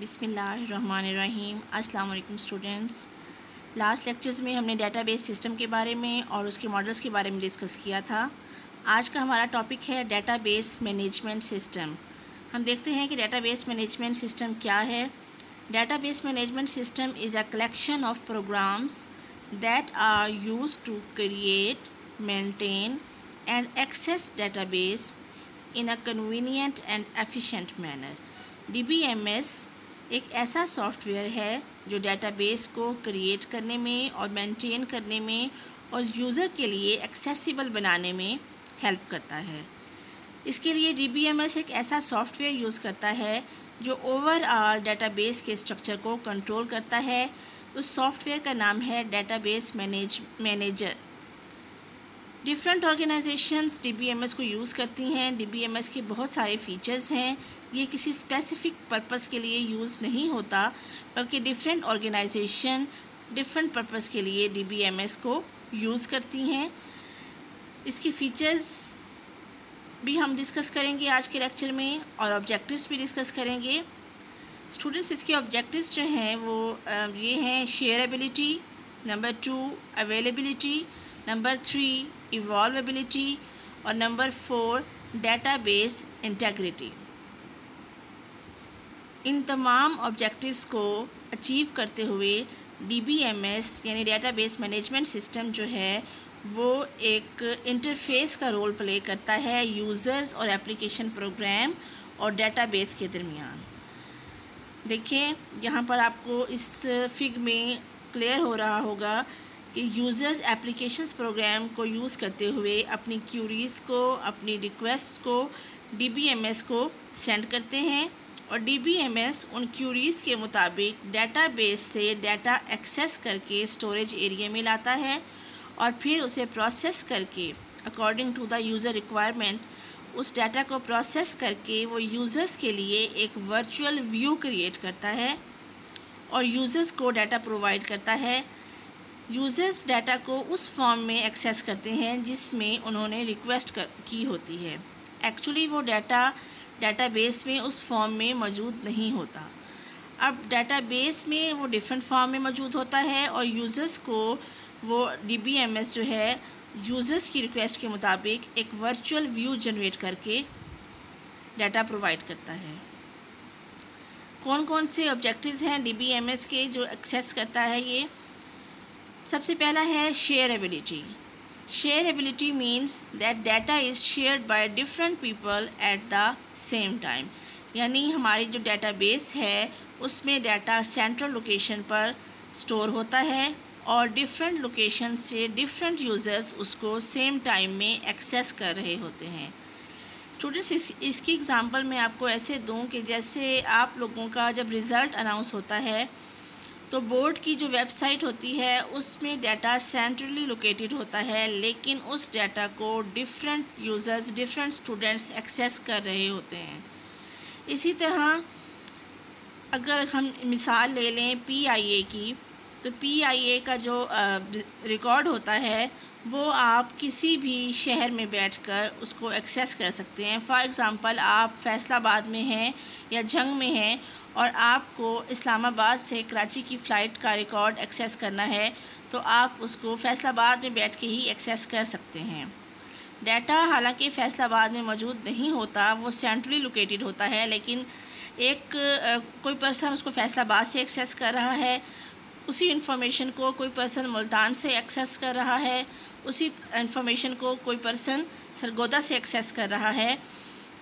बिस्मिल्लाहिर्रहमानिर्रहीम। अस्सलाम वालेकुम स्टूडेंट्स। लास्ट लेक्चर्स में हमने डेटाबेस सिस्टम के बारे में और उसके मॉडल्स के बारे में डिस्कस किया था। आज का हमारा टॉपिक है डेटाबेस मैनेजमेंट सिस्टम। हम देखते हैं कि डेटाबेस मैनेजमेंट सिस्टम क्या है। Database management system is a collection of programs that are used to create, maintain and access database in a convenient and efficient manner. DBMS एक ऐसा software है जो डेटाबेस को क्रिएट करने में और मेंटेन करने में और यूज़र के लिए एक्सेसिबल बनाने में हेल्प करता है। इसके लिए DBMS एक ऐसा सॉफ्टवेयर यूज़ करता है जो ओवरऑल डेटाबेस के स्ट्रक्चर को कंट्रोल करता है। उस सॉफ्टवेयर का नाम है database manager. Different organisations DBMS को यूज़ करती हैं। DBMS के बहुत सारे फीचर्स हैं। ये किसी स्पेसिफिक पर्पस के लिए यूज़ नहीं होता, बल्कि डिफरेंट ऑर्गेनाइजेशन डिफरेंट पर्पस के लिए DBMS को यूज़ करती हैं। इसकी फ़ीचर्स भी हम डिस्कस करेंगे आज के लेक्चर में और ऑब्जेक्टिव्स भी डिस्कस करेंगे। स्टूडेंट्स, इसके ऑब्जेक्टिव्स जो हैं वो ये हैं: शेयरेबिलिटी, नंबर 2 अवेलेबिलिटी, नंबर 3 इवॉल्वेबिलिटी और नंबर 4 डेटाबेस इंटेग्रिटी। इन तमाम ऑब्जेक्टिव्स को अचीव करते हुए DBMS यानी डेटाबेस मैनेजमेंट सिस्टम जो है वो एक इंटरफेस का रोल प्ले करता है यूज़र्स और एप्लीकेशन प्रोग्राम और डेटाबेस के दरमियान। देखिए, यहाँ पर आपको इस फिग में क्लियर हो रहा होगा कि यूज़र्स एप्लीकेशंस प्रोग्राम को यूज़ करते हुए अपनी क्यूरीज़ को, अपनी रिक्वेस्ट्स को DBMS को सेंड करते हैं और DBMS उन क्यूरीज़ के मुताबिक डेटाबेस से डाटा एक्सेस करके स्टोरेज एरिया में लाता है और फिर उसे प्रोसेस करके according to the user requirement उस डाटा को प्रोसेस करके वो यूज़र्स के लिए एक वर्चुअल व्यू क्रिएट करता है और यूज़र्स को डाटा प्रोवाइड करता है। यूज़र्स डाटा को उस फॉर्म में एक्सेस करते हैं जिसमें उन्होंने रिक्वेस्ट की होती है। एक्चुअली वो डाटाबेस में उस फॉर्म में मौजूद नहीं होता। अब डाटाबेस में वो डिफरेंट फॉर्म में मौजूद होता है और यूज़र्स को वो DBMS जो है यूज़र्स की रिक्वेस्ट के मुताबिक एक वर्चुअल व्यू जनरेट करके डाटा प्रोवाइड करता है। कौन कौन से ऑब्जेक्टिव्स हैं DBMS के जो एक्सेस करता है ये? सबसे पहला है shareability. Shareability means that data is shared by different people at the same time. यानी हमारी जो डाटाबेस है उसमें डाटा सेंट्रल लोकेशन पर स्टोर होता है और डिफरेंट लोकेशन से डिफरेंट यूज़र्स उसको सेम टाइम में एक्सेस कर रहे होते हैं। स्टूडेंट्स, इसकी एग्ज़ाम्पल मैं आपको ऐसे दूं कि जैसे आप लोगों का जब रिज़ल्ट अनाउंस होता है तो बोर्ड की जो वेबसाइट होती है उसमें डाटा सेंट्रली लोकेटेड होता है, लेकिन उस डाटा को different users, different students access कर रहे होते हैं। इसी तरह अगर हम मिसाल ले लें PIA की, तो PIA का जो रिकॉर्ड होता है वो आप किसी भी शहर में बैठकर उसको एक्सेस कर सकते हैं। फॉर एग्ज़ाम्पल, आप फैसलाबाद में हैं या जंग में हैं और आपको इस्लामाबाद से कराची की फ़्लाइट का रिकॉर्ड एक्सेस करना है तो आप उसको फैसलाबाद में बैठ के ही एक्सेस कर सकते हैं। डाटा हालांकि फैसलाबाद में मौजूद नहीं होता, वो सेंट्रली लोकेटेड होता है, लेकिन कोई पर्सन उसको फैसलाबाद से एक्सेस कर रहा है, उसी इंफॉर्मेशन को कोई पर्सन मुल्तान से एक्सेस कर रहा है, उसी इंफॉर्मेशन को कोई पर्सन सरगोदा से एक्सेस कर रहा है।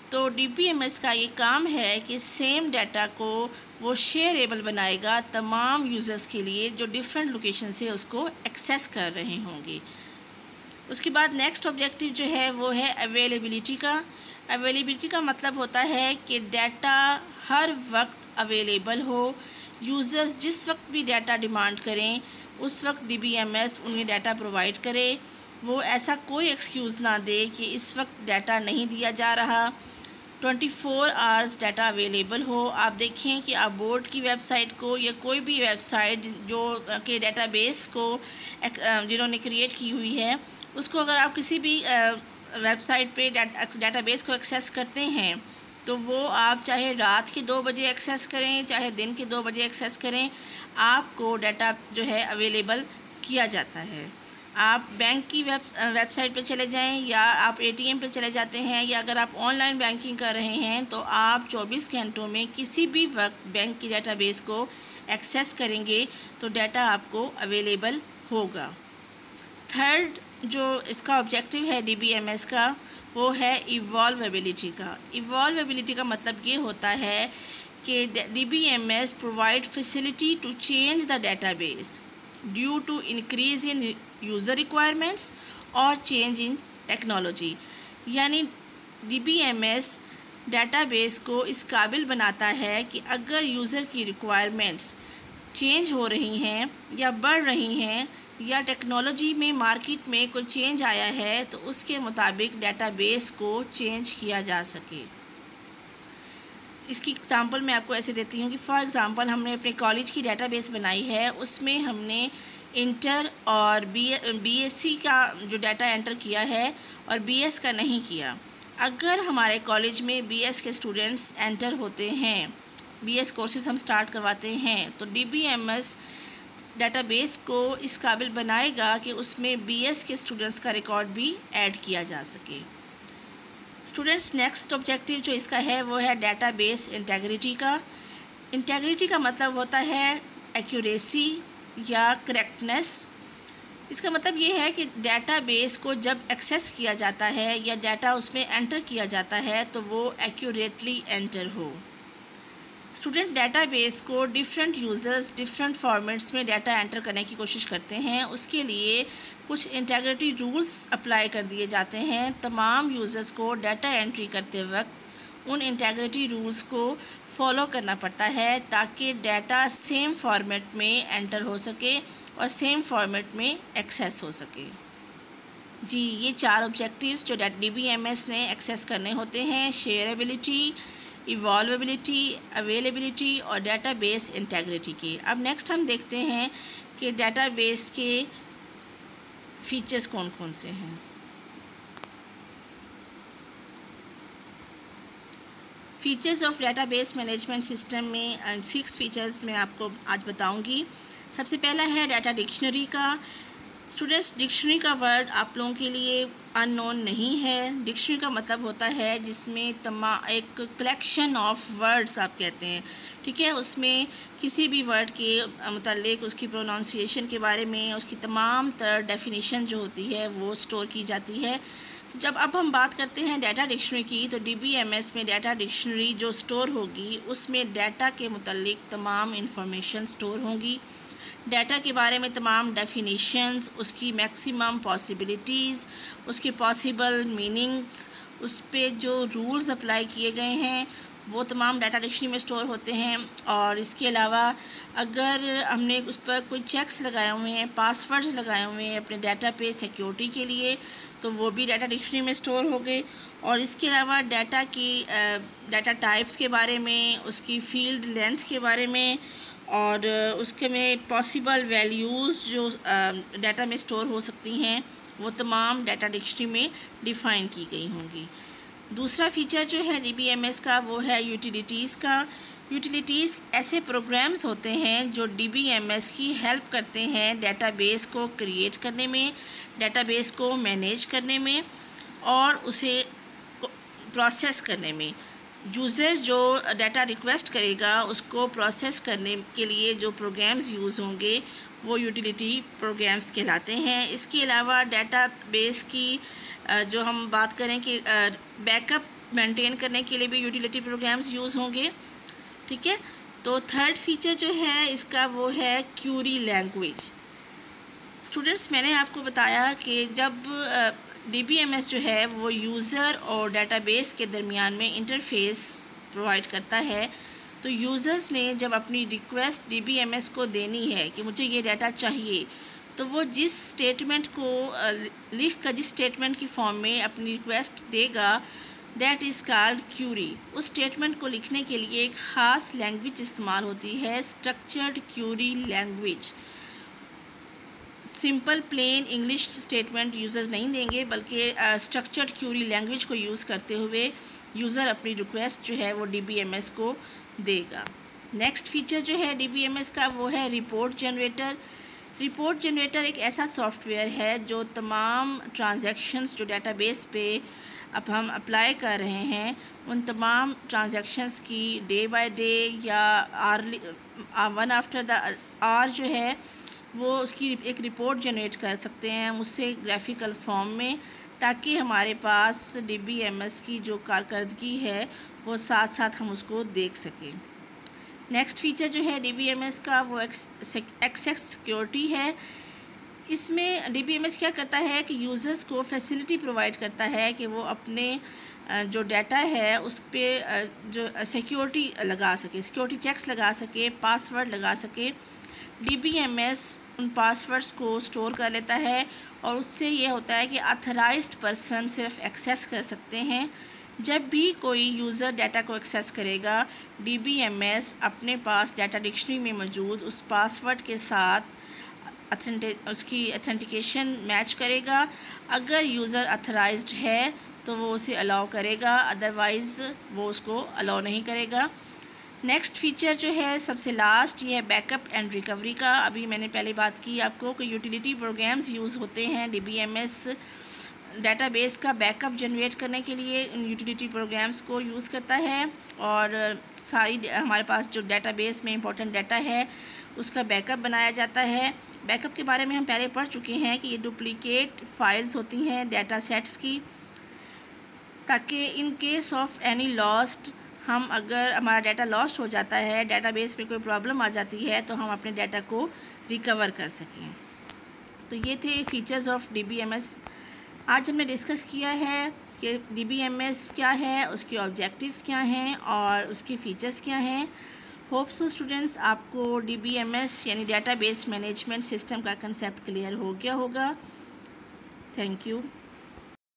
तो DBMS का ये काम है कि सेम डाटा को वो शेयरेबल बनाएगा तमाम यूज़र्स के लिए जो डिफरेंट लोकेशन से उसको एक्सेस कर रहे होंगे। उसके बाद नेक्स्ट ऑब्जेक्टिव जो है वो है अवेलेबिलिटी का। अवेलेबिलिटी का मतलब होता है कि डाटा हर वक्त अवेलेबल हो। यूज़र्स जिस वक्त भी डाटा डिमांड करें उस वक्त DBMS उन्हें डाटा प्रोवाइड करे। वो ऐसा कोई एक्सक्यूज़ ना दे कि इस वक्त डाटा नहीं दिया जा रहा। 24 आवर्स डाटा अवेलेबल हो। आप देखें कि आप बोर्ड की वेबसाइट को या कोई भी वेबसाइट जो के डाटाबेस को जिन्होंने क्रिएट की हुई है उसको अगर आप किसी भी वेबसाइट पे डाटाबेस को एक्सेस करते हैं तो वो आप चाहे रात के 2 बजे एक्सेस करें, चाहे दिन के 2 बजे एक्सेस करें, आपको डाटा जो है अवेलेबल किया जाता है। आप बैंक की वेबसाइट पे चले जाएं, या आप ATM पे चले जाते हैं, या अगर आप ऑनलाइन बैंकिंग कर रहे हैं तो आप 24 घंटों में किसी भी वक्त बैंक की डेटाबेस को एक्सेस करेंगे तो डाटा आपको अवेलेबल होगा। थर्ड जो इसका ऑब्जेक्टिव है DBMS का, वो है इवॉल्वेबिलिटी का। इवॉल्वेबिलिटी का मतलब ये होता है कि DBMS provide facility to change the database due to increase in user requirements और चेंज इन टेक्नोलॉजी। यानी DBMS डेटाबेस को इस काबिल बनाता है कि अगर यूज़र की रिक्वायरमेंट्स चेंज हो रही हैं या बढ़ रही हैं, या टेक्नोलॉजी में मार्केट में कोई चेंज आया है, तो उसके मुताबिक डेटाबेस को चेंज किया जा सके। इसकी एग्ज़ाम्पल मैं आपको ऐसे देती हूँ कि फॉर एग्ज़ाम्पल हमने अपने कॉलेज की डेटाबेस बनाई है, उसमें हमने इंटर और BSc का जो डाटा एंटर किया है और BS का नहीं किया। अगर हमारे कॉलेज में BS के स्टूडेंट्स एंटर होते हैं, BS कोर्सेज हम स्टार्ट करवाते हैं, तो DBMS डेटाबेस को इस काबिल बनाएगा कि उसमें BS के स्टूडेंट्स का रिकॉर्ड भी ऐड किया जा सके। स्टूडेंट्स, नेक्स्ट ऑब्जेक्टिव जो इसका है वो है डेटाबेस इंटेग्रिटी का। इंटेग्रिटी का मतलब होता है एक्यूरेसी या करेक्टनेस। इसका मतलब ये है कि डेटाबेस को जब एक्सेस किया जाता है या डाटा उसमें एंटर किया जाता है तो वो एक्यूरेटली एंटर हो। स्टूडेंट, डेटाबेस को डिफरेंट यूज़र्स डिफरेंट फॉर्मेट्स में डाटा एंटर करने की कोशिश करते हैं। उसके लिए कुछ इंटेग्रिटी रूल्स अप्लाई कर दिए जाते हैं। तमाम यूज़र्स को डाटा एंट्री करते वक्त उन इंटेग्रिटी रूल्स को फॉलो करना पड़ता है ताकि डाटा सेम फॉर्मेट में एंटर हो सके और सेम फॉर्मेट में एक्सेस हो सके। जी, ये 4 ऑब्जेक्टिव्स जो DBMS ने एक्सेस करने होते हैं, शेयरेबिलिटी, इवॉल्वेबिलिटी, अवेलेबिलिटी और डेटाबेस इंटेग्रिटी की। अब नेक्स्ट हम देखते हैं कि डेटाबेस के फीचर्स कौन कौन से हैं। Features of database management system में 6 फीचर्स मैं आपको आज बताऊंगी। सबसे पहला है डाटा डिक्शनरी का। स्टूडेंट्स, डिक्शनरी का वर्ड आप लोगों के लिए अननोन नहीं है। डिक्शनरी का मतलब होता है जिसमें एक कलेक्शन ऑफ वर्ड्स आप कहते हैं, ठीक है। उसमें किसी भी वर्ड के मुतालिक उसकी प्रोनाउंसिएशन के बारे में उसकी तमाम तरह डेफिनेशन जो होती है वो स्टोर की जाती है। तो जब अब हम बात करते हैं डाटा डिक्शनरी की, तो DBMS में डाटा डिक्शनरी जो स्टोर होगी उसमें डाटा के मुतालिक तमाम इंफॉर्मेशन स्टोर होंगी। डाटा के बारे में तमाम डेफिनेशंस, उसकी मैक्सिमम पॉसिबिलिटीज़, उसके पॉसिबल मीनिंग्स, उस पे जो रूल्स अप्लाई किए गए हैं वो तमाम डाटा डिक्शनरी में स्टोर होते हैं। और इसके अलावा अगर हमने उस पर कोई चेक्स लगाए हुए हैं, पासवर्ड्स लगाए हुए हैं अपने डाटा पे सिक्योरिटी के लिए, तो वो भी डाटा डिक्शनरी में स्टोर हो गए। और इसके अलावा डाटा टाइप्स के बारे में, उसकी फील्ड लेंथ के बारे में और उसके में पॉसिबल वैल्यूज़ जो डाटा में स्टोर हो सकती हैं वो तमाम डाटा डिक्शनरी में डिफ़ाइन की गई होंगी। दूसरा फीचर जो है DBMS का वो है यूटिलिटीज़ का। यूटिलिटीज़ ऐसे प्रोग्राम्स होते हैं जो DBMS की हेल्प करते हैं डेटाबेस को क्रिएट करने में, डेटाबेस को मैनेज करने में और उसे प्रोसेस करने में। यूज़र जो डाटा रिक्वेस्ट करेगा उसको प्रोसेस करने के लिए जो प्रोग्राम्स यूज़ होंगे वो यूटिलिटी प्रोग्राम्स कहलाते हैं। इसके अलावा डेटाबेस की जो हम बात करें कि बैकअप मेंटेन करने के लिए भी यूटिलिटी प्रोग्राम्स यूज़ होंगे, ठीक है। तो थर्ड फीचर जो है इसका वो है क्यूरी लैंग्वेज। स्टूडेंट्स, मैंने आपको बताया कि जब DBMS जो है वो यूज़र और डेटाबेस के दरमियान में इंटरफेस प्रोवाइड करता है, तो यूज़र्स ने जब अपनी रिक्वेस्ट DBMS को देनी है कि मुझे ये डाटा चाहिए, तो वो जिस स्टेटमेंट को लिख कर जिस स्टेटमेंट की फॉर्म में अपनी रिक्वेस्ट देगा दैट इज़ कॉल्ड क्यूरी। उस स्टेटमेंट को लिखने के लिए एक ख़ास लैंग्वेज इस्तेमाल होती है, structured Curie language. Simple plain English statement users नहीं देंगे, बल्कि स्ट्रक्चर्ड क्यूरी लैंग्वेज को यूज़ करते हुए यूज़र अपनी रिक्वेस्ट जो है वो DBMS को देगा। नेक्स्ट फीचर जो है DBMS का वो है रिपोर्ट जनरेटर। रिपोर्ट जनरेटर एक ऐसा सॉफ्टवेयर है जो तमाम ट्रांजैक्शंस जो डेटाबेस पे अब हम अप्लाई कर रहे हैं उन तमाम ट्रांजैक्शंस की डे बाय डे या hourly one after the hour जो है वो उसकी एक रिपोर्ट जनरेट कर सकते हैं हम उससे ग्राफिकल फॉर्म में, ताकि हमारे पास DBMS की जो कारकर्दगी है वो साथ साथ हम उसको देख सकें। नेक्स्ट फीचर जो है DBMS का वो एक्सेस सिक्योरिटी है। इसमें DBMS क्या करता है कि यूज़र्स को फैसिलिटी प्रोवाइड करता है कि वो अपने जो डाटा है उस पर जो सिक्योरिटी लगा सके, सिक्योरिटी चेक्स लगा सके, पासवर्ड लगा सके। DBMS उन पासवर्ड्स को स्टोर कर लेता है और उससे ये होता है कि ऑथराइज्ड पर्सन सिर्फ एक्सेस कर सकते हैं। जब भी कोई यूज़र डाटा को एक्सेस करेगा DBMS अपने पास डाटा डिक्शनरी में मौजूद उस पासवर्ड के साथ उसकी ऑथेंटिकेशन मैच करेगा। अगर यूज़र ऑथराइज्ड है तो वो उसे अलाउ करेगा, अदरवाइज़ वो उसको अलाउ नहीं करेगा। नेक्स्ट फीचर जो है सबसे लास्ट ये है बैकअप एंड रिकवरी का। अभी मैंने पहले बात की आपको कि यूटिलिटी प्रोग्राम्स यूज़ होते हैं DBMS डेटाबेस का बैकअप जनरेट करने के लिए इन यूटिलिटी प्रोग्राम्स को यूज़ करता है और सारी हमारे पास जो डेटाबेस में इंपॉर्टेंट डाटा है उसका बैकअप बनाया जाता है। बैकअप के बारे में हम पहले पढ़ चुके हैं कि ये डुप्लीकेट फाइल्स होती हैं डाटा सेट्स की, ताकि in case of any lost हम अगर हमारा डाटा लॉस्ट हो जाता है, डेटाबेस में कोई प्रॉब्लम आ जाती है तो हम अपने डाटा को रिकवर कर सकें। तो ये थे फीचर्स ऑफ DBMS। आज हमने डिस्कस किया है कि DBMS क्या है, उसके ऑब्जेक्टिव्स क्या हैं और उसके फीचर्स क्या हैं। होप सो स्टूडेंट्स आपको DBMS यानी डेटाबेस मैनेजमेंट सिस्टम का कंसेप्ट क्लियर हो गया होगा। Thank you.